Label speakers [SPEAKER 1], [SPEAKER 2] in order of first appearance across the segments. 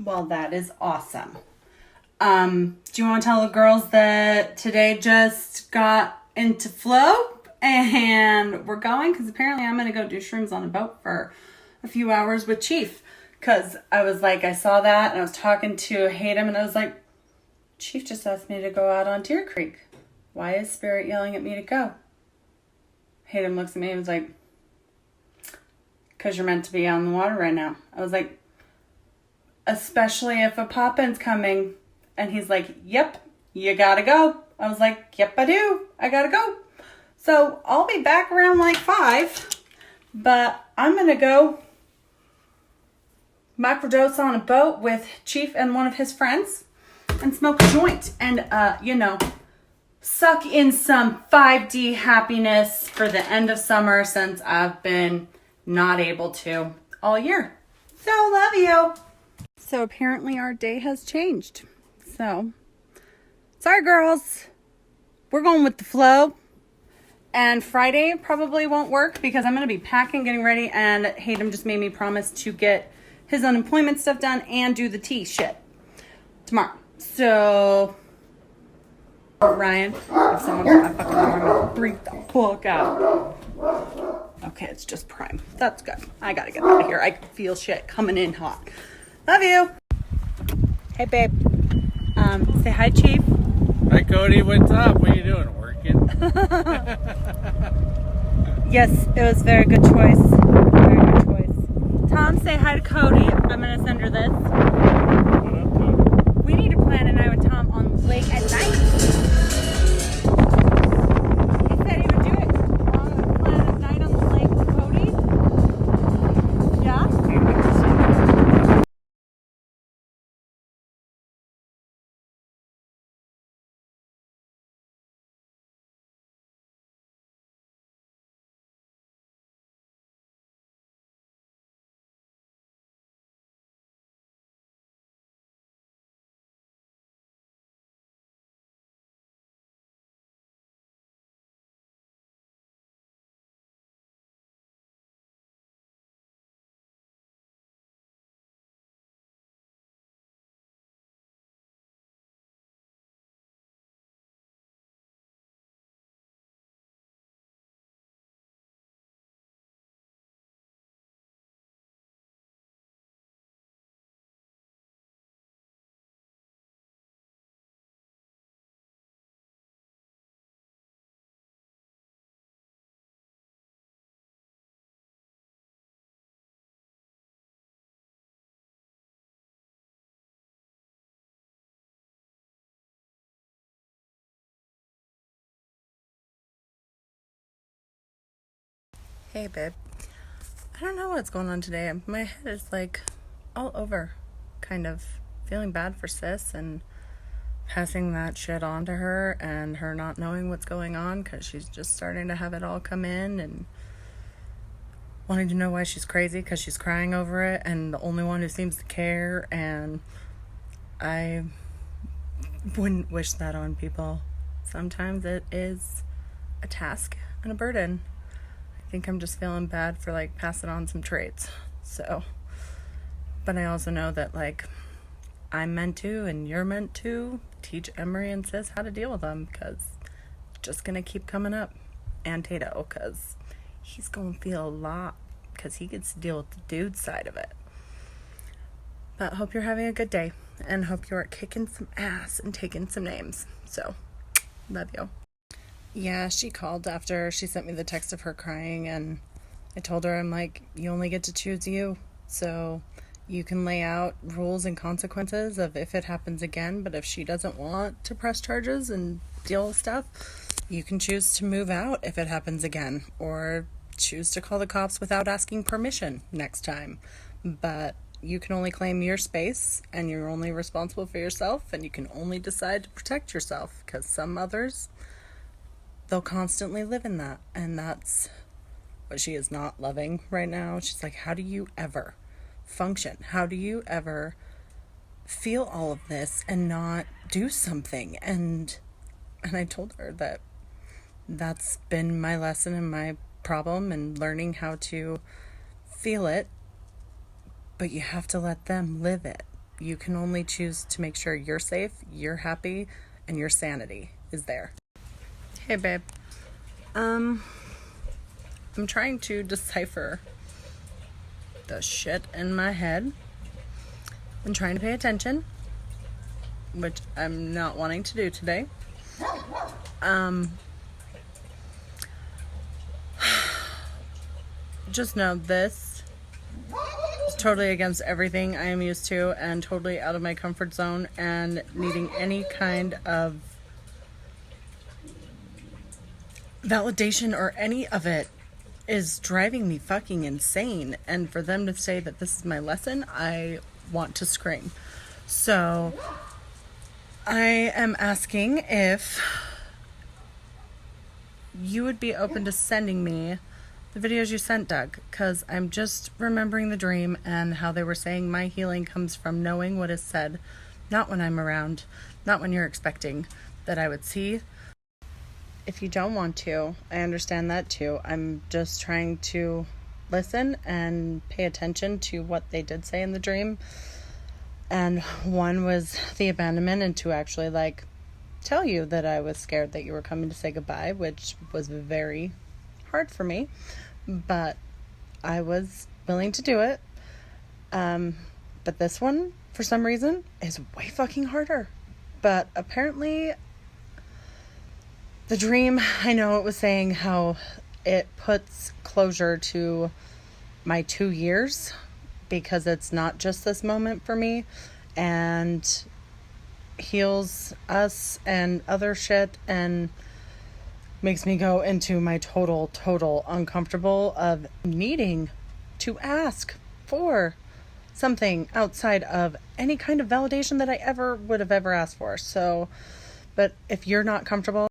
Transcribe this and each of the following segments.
[SPEAKER 1] Well, that is awesome. Do you want to tell the girls that today just got into flow and we're going? Because apparently I'm going to go do shrooms on a boat for a few hours with Chief. Because I was like, I saw that and I was talking to Hayden and I was like, Chief just asked me to go out on Deer Creek. Why is Spirit yelling at me to go? Hayden looks at me and was like, because you're meant to be on the water right now. I was like, especially if a pop-in's coming. And he's like, yep, you gotta go. I was like, yep, I do. I gotta go. So I'll be back around like 5. But I'm going to go microdose on a boat with Chief and one of his friends and smoke a joint. And, suck in some 5D happiness for the end of summer since I've been not able to all year. So love you. So apparently our day has changed. So, sorry girls, we're going with the flow. And Friday probably won't work because I'm going to be packing, getting ready, and Hayden just made me promise to get his unemployment stuff done and do the tea shit tomorrow. So, Ryan, if someone got my fucking arm, I'll freak the fuck out. Okay, it's just Prime. That's good. I gotta get out of here. I can feel shit coming in hot. Love you. Hey, babe. Say hi, Chief.
[SPEAKER 2] Hi, Cody. What's up? What are you doing? Working?
[SPEAKER 1] Yes, it was very good choice. Very good choice. Tom, say hi to Cody. I'm gonna send her this.
[SPEAKER 2] What up, Cody?
[SPEAKER 1] We need to plan a night with Tom on the lake at night. He said he would do it. Plan a night on the lake with Cody. Yeah? Hey, babe. I don't know what's going on today. My head is like all over, kind of feeling bad for Sis and passing that shit on to her and her not knowing what's going on because she's just starting to have it all come in and wanting to know why she's crazy because she's crying over it and the only one who seems to care. And I wouldn't wish that on people. Sometimes it is a task and a burden. I think I'm just feeling bad for like passing on some traits. So, but I also know that like I'm meant to and you're meant to teach Emery and Sis how to deal with them because it's just gonna keep coming up. And Tato, because he's gonna feel a lot because he gets to deal with the dude side of it. But hope you're having a good day and hope you're kicking some ass and taking some names. So, love you. Yeah, she called after she sent me the text of her crying, and I told her, I'm like, you only get to choose you. So you can lay out rules and consequences of if it happens again, but if she doesn't want to press charges and deal with stuff, you can choose to move out if it happens again, or choose to call the cops without asking permission next time. But you can only claim your space, and you're only responsible for yourself, and you can only decide to protect yourself, because some others, they'll constantly live in that, and that's what she is not loving right now. She's like, how do you ever function? How do you ever feel all of this and not do something? And I told her that that's been my lesson and my problem, and learning how to feel it, but you have to let them live it. you can only choose to make sure you're safe, you're happy, and your sanity is there. Hey, babe. I'm trying to decipher the shit in my head. I'm trying to pay attention, which I'm not wanting to do today. Just know this is totally against everything I am used to and totally out of my comfort zone, and needing any kind of validation or any of it is driving me fucking insane. And for them to say that this is my lesson, I want to scream. So I am asking if you would be open to sending me the videos you sent, Doug, because I'm just remembering the dream and how they were saying my healing comes from knowing what is said, not when I'm around, not when you're expecting that I would see. If you don't want to, I understand that too. I'm just trying to listen and pay attention to what they did say in the dream. And one was the abandonment, and to actually like tell you that I was scared that you were coming to say goodbye, which was very hard for me, but I was willing to do it. But this one, for some reason, is way fucking harder. But apparently the dream, I know it was saying how it puts closure to my 2 years, because it's not just this moment for me, and heals us and other shit, and makes me go into my total uncomfortable of needing to ask for something outside of any kind of validation that I ever would have ever asked for. So, but if you're not comfortable,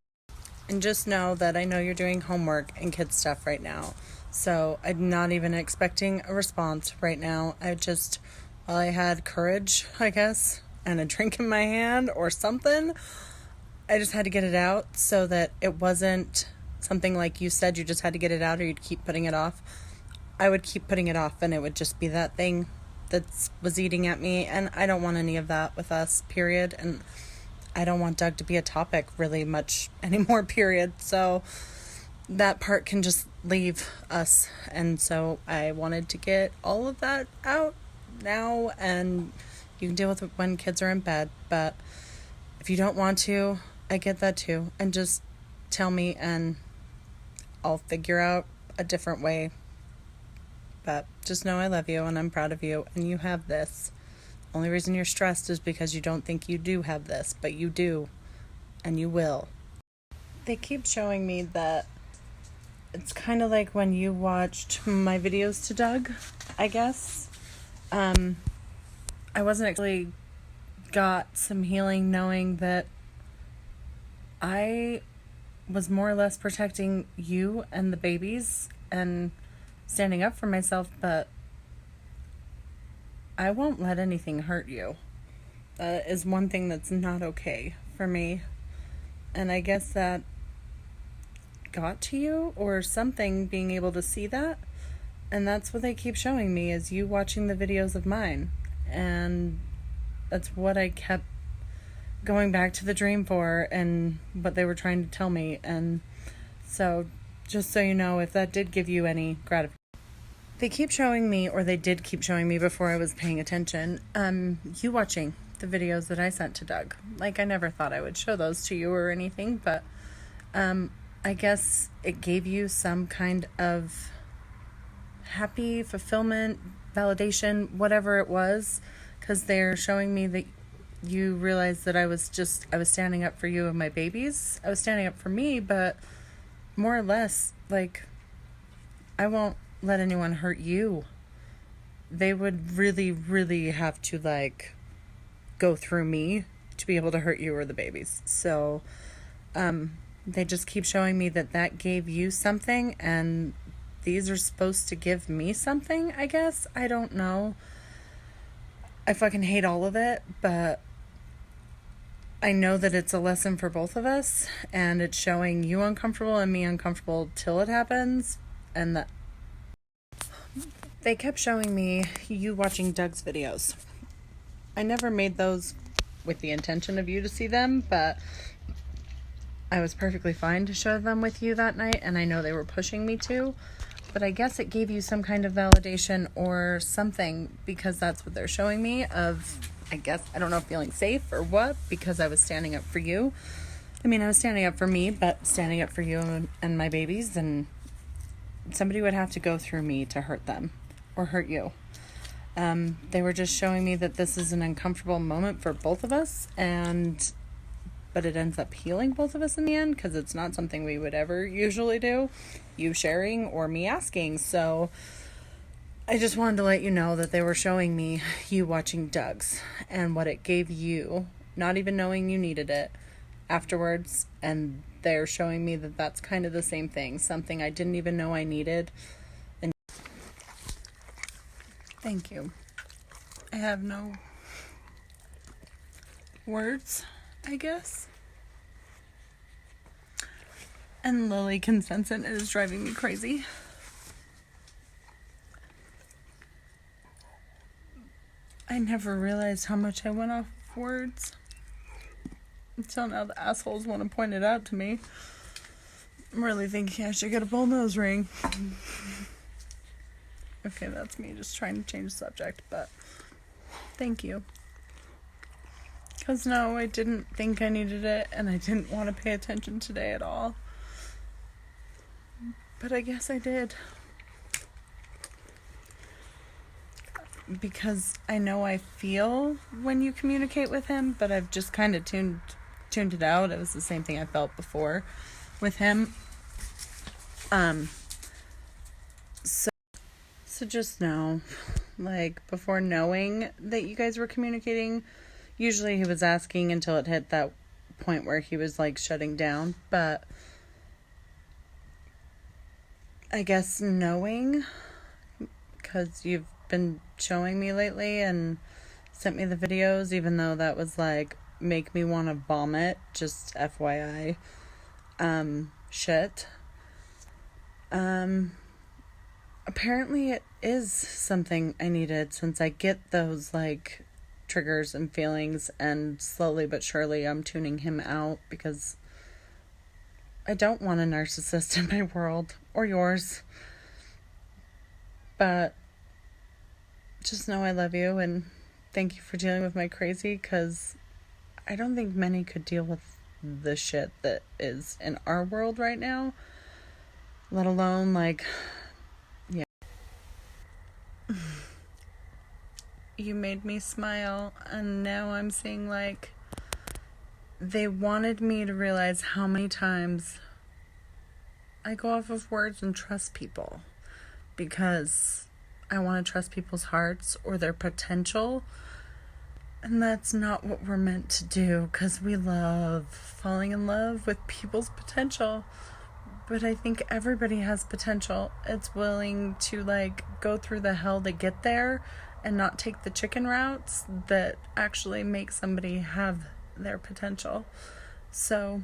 [SPEAKER 1] and just know that I know you're doing homework and kid stuff right now. So I'm not even expecting a response right now. Well, I had courage, I guess, and a drink in my hand or something. I just had to get it out so that it wasn't something like you said, you just had to get it out or you'd keep putting it off. I would keep putting it off, and it would just be that thing that was eating at me, and I don't want any of that with us, period. And I don't want Doug to be a topic really much anymore, period. So that part can just leave us. And so I wanted to get all of that out now, and you can deal with it when kids are in bed. But if you don't want to, I get that too. And just tell me and I'll figure out a different way. But just know I love you and I'm proud of you, and you have this. Only reason you're stressed is because you don't think you do have this, but you do, and you will. They keep showing me that it's kind of like when you watched my videos to Doug, I guess. I wasn't actually got some healing knowing that I was more or less protecting you and the babies and standing up for myself, but I won't let anything hurt you. That is one thing that's not okay for me. And I guess that got to you or something, being able to see that. And that's what they keep showing me, is you watching the videos of mine. And that's what I kept going back to the dream for, and what they were trying to tell me. And so just so you know, if that did give you any gratification, they keep showing me, or they did keep showing me before I was paying attention, you watching the videos that I sent to Doug. Like, I never thought I would show those to you or anything, but I guess it gave you some kind of happy fulfillment, validation, whatever it was, because they're showing me that you realized that I was standing up for you and my babies. I was standing up for me, but more or less, like, I won't let anyone hurt you. They would really, really have to, like, go through me to be able to hurt you or the babies. So, they just keep showing me that gave you something, and these are supposed to give me something, I guess. I don't know. I fucking hate all of it, but I know that it's a lesson for both of us, and it's showing you uncomfortable and me uncomfortable till it happens. And that they kept showing me you watching Doug's videos, I never made those with the intention of you to see them, but I was perfectly fine to show them with you that night, and I know they were pushing me to, but I guess it gave you some kind of validation or something, because that's what they're showing me of, I guess, I don't know, feeling safe or what, because I was standing up for you. I mean, I was standing up for me, but standing up for you and my babies, and somebody would have to go through me to hurt them or hurt you. They were just showing me that this is an uncomfortable moment for both of us, but it ends up healing both of us in the end, because it's not something we would ever usually do, you sharing or me asking. So I just wanted to let you know that they were showing me you watching Doug's and what it gave you, not even knowing you needed it, afterwards. And they're showing me that that's kind of the same thing, something I didn't even know I needed. And thank you. I have no words, I guess. And Lily can sense it. It is driving me crazy. I never realized how much I went off words until now the assholes want to point it out to me. I'm really thinking I should get a bull nose ring. Okay, that's me just trying to change the subject, but thank you. Because no, I didn't think I needed it, and I didn't want to pay attention today at all. But I guess I did. Because I know I feel when you communicate with him, but I've just kind of tuned it out. It was the same thing I felt before with him. So just know, like, before knowing that you guys were communicating, usually he was asking until it hit that point where he was, like, shutting down. But I guess knowing, because you've been showing me lately and sent me the videos, even though that was, like, make me want to vomit, just FYI, shit. Apparently it is something I needed, since I get those, like, triggers and feelings, and slowly but surely I'm tuning him out, because I don't want a narcissist in my world, or yours. But just know I love you, and thank you for dealing with my crazy, because I don't think many could deal with the shit that is in our world right now, let alone, like, yeah. You made me smile, and now I'm seeing, like, they wanted me to realize how many times I go off of words and trust people, because I want to trust people's hearts or their potential, and that's not what we're meant to do, because we love falling in love with people's potential. But I think everybody has potential. It's willing to, like, go through the hell to get there and not take the chicken routes that actually make somebody have their potential. So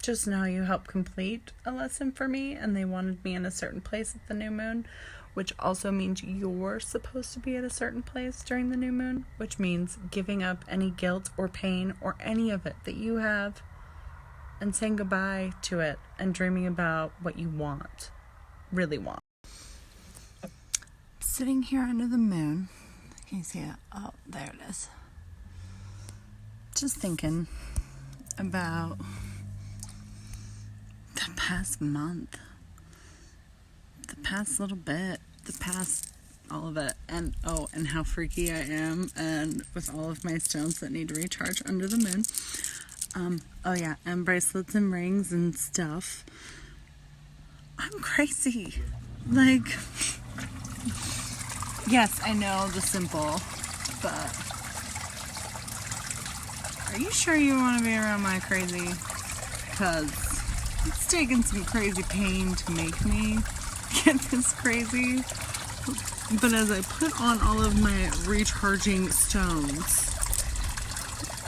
[SPEAKER 1] just know you helped complete a lesson for me, and they wanted me in a certain place at the new moon, which also means you're supposed to be at a certain place during the new moon, which means giving up any guilt or pain or any of it that you have, and saying goodbye to it and dreaming about what you want, really want. Sitting here under the moon, can you see it? Oh, there it is. Just thinking about the past month, the past little bit, the past all of it, and how freaky I am, and with all of my stones that need to recharge under the moon. And bracelets and rings and stuff. I'm crazy. Like, yes, I know the simple, but are you sure you want to be around my crazy? Because it's taken some crazy pain to make me get this crazy. But as I put on all of my recharging stones,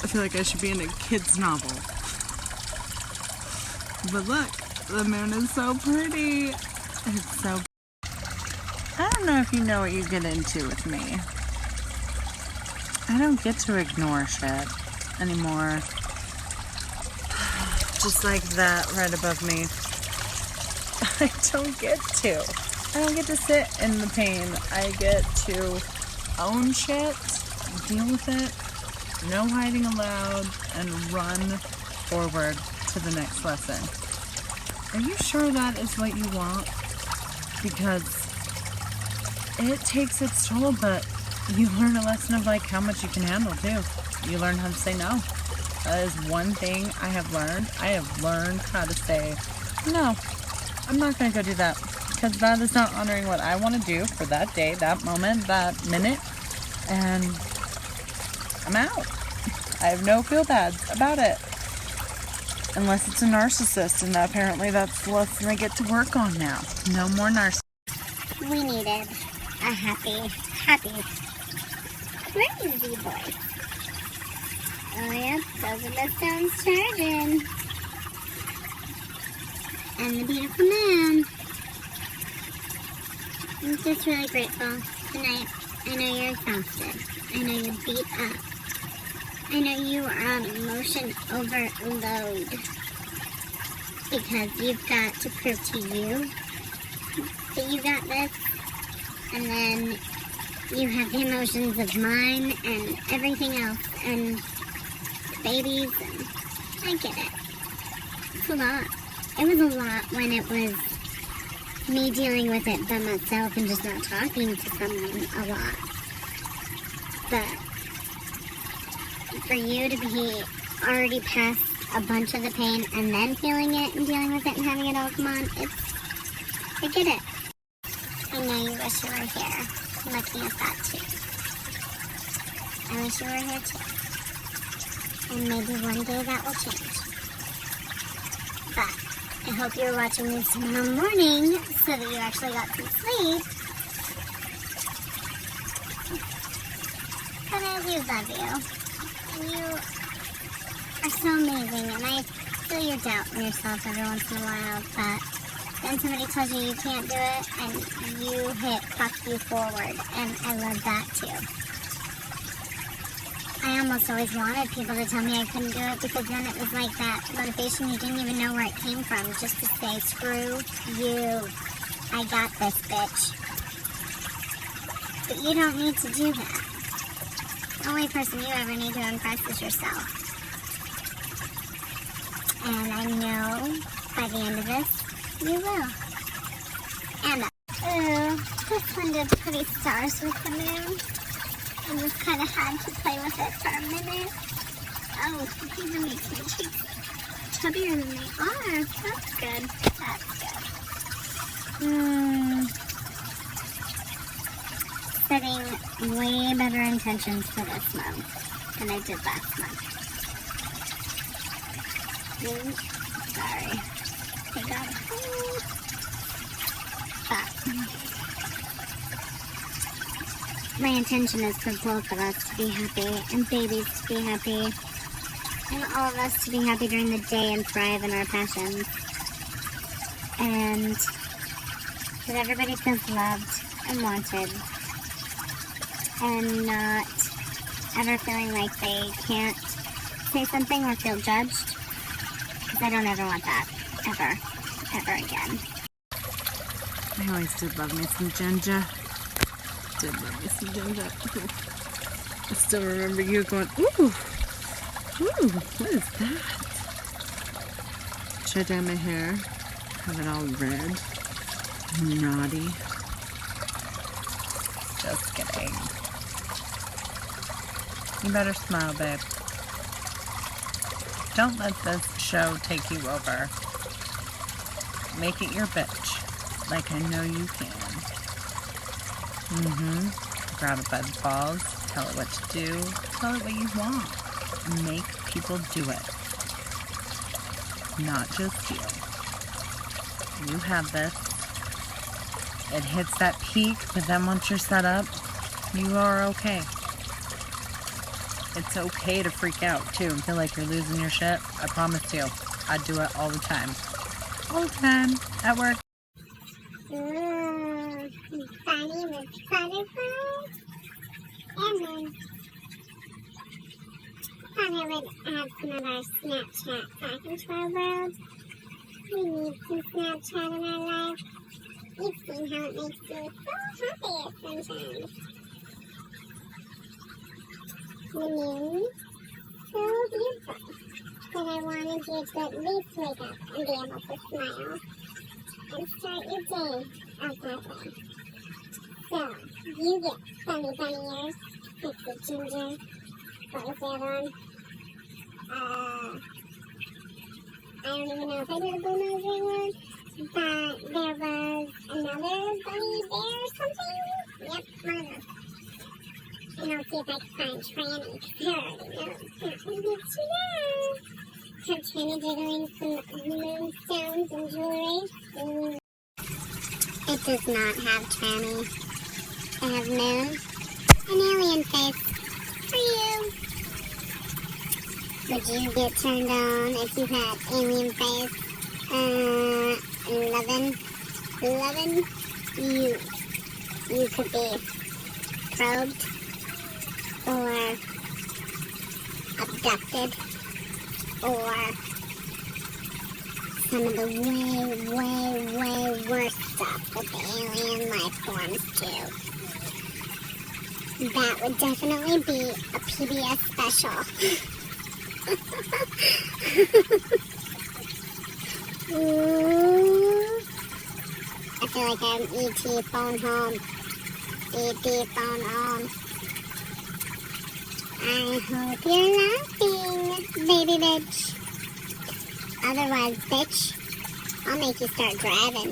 [SPEAKER 1] I feel like I should be in a kid's novel. But look, the moon is so pretty. It's so... I don't know if you know what you get into with me. I don't get to ignore shit anymore. Just like that right above me. I don't get to. I don't get to sit in the pain. I get to own shit, deal with it, no hiding allowed, and run forward to the next lesson. Are you sure that is what you want? Because it takes its toll, but you learn a lesson of like how much you can handle too. You learn how to say no. That is one thing I have learned. I have learned how to say, no, I'm not going to go do that. Because that is not honoring what I want to do for that day, that moment, that minute. And I'm out. I have no feel bads about it. Unless it's a narcissist, and apparently that's the lesson I get to work on now. No more narcissists.
[SPEAKER 3] We needed a happy, crazy boy. Oh yep, those are the stones charging. And the beautiful man. I'm just really grateful tonight. I know you're exhausted. I know you're beat up. I know you are on emotion overload. Because you've got to prove to you that you got this. And then you have the emotions of mine and everything else. And babies. And I get it. It's a lot. It was a lot when it was me dealing with it by myself and just not talking to someone a lot. But for you to be already past a bunch of the pain and then feeling it and dealing with it and having it all come on, I get it. I know you wish you were here looking at that too. I wish you were here too. And maybe one day that will change. But I hope you're watching this tomorrow morning so that you actually got some sleep. But I do love you. And you are so amazing. And I feel your doubt in yourself every once in a while. But then somebody tells you you can't do it and you hit fuck you forward. And I love that too. I almost always wanted people to tell me I couldn't do it because then it was like that motivation you didn't even know where it came from. Just to say, screw you. I got this, bitch. But you don't need to do that. The only person you ever need to impress is yourself. And I know by the end of this, you will. And this one did pretty stars with the moon. I just kind of had to play with it for a minute. Oh, it even makes my cheeks chubbier than they are. That's good. That's good. Setting way better intentions for this month than I did last month. Sorry. I got my intention is for both of us to be happy, and babies to be happy, and all of us to be happy during the day and thrive in our passions. And that everybody feels loved and wanted, and not ever feeling like they can't say something or feel judged, because I don't ever want that, ever again.
[SPEAKER 1] I always did love me some ginger. Did love me some ginger. I still remember you going, ooh, what is that? Should I dye my hair? Have it all red? Naughty. Just kidding. You better smile, babe. Don't let this show take you over. Make it your bitch, like I know you can. Grab it by the balls, tell it what to do, tell it what you want. Make people do it. Not just you. You have this. It hits that peak, but then once you're set up, you are okay. It's okay to freak out too and feel like you're losing your shit. I promise you. I do it all the time. All the time. At work.
[SPEAKER 3] Funny with butterflies. And then I would add some of our Snapchat back into our world. We need some Snapchat in our life. You've seen how it makes me so happy sometimes. The moon, so beautiful, that I wanted you to at least wake up and be able to smile and start your day out that way. So, you get funny bunny ears, Pixie Ginger, what was the other one? I don't even know if I did a blue nose ring one, but there was another bunny bear or something. Yep, one of those. And I'll see if I can find Tranny, because I already know that one gets you there. Have Tranny jiggling some moonstones and jewelry. It does not have Tranny. I have moon, an alien face for you. Would you get turned on if you had alien face? 11. You could be probed or abducted or some of the way worse stuff that the alien life forms do. That would definitely be a PBS special. I feel like I'm E.T. phone home. E.T. phone home. I hope you're laughing, baby bitch. Otherwise, bitch, I'll make you start driving.